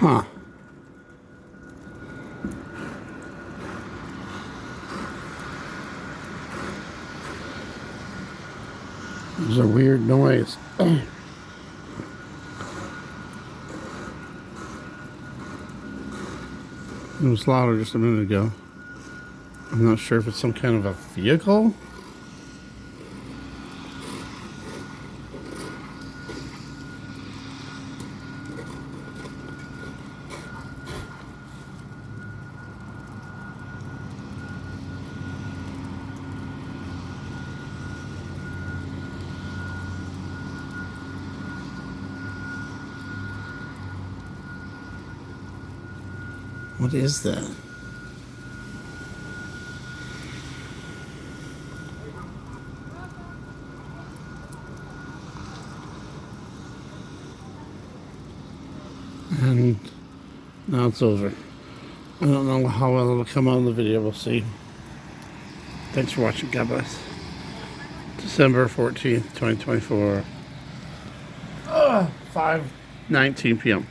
Huh. There's a weird noise. It was louder just a minute ago. I'm not sure if it's some kind of a vehicle. What is that? And now it's over. I don't know how well it'll come out in the video. We'll see. Thanks for watching. God bless. December 14th, 2024. 5:19 p.m.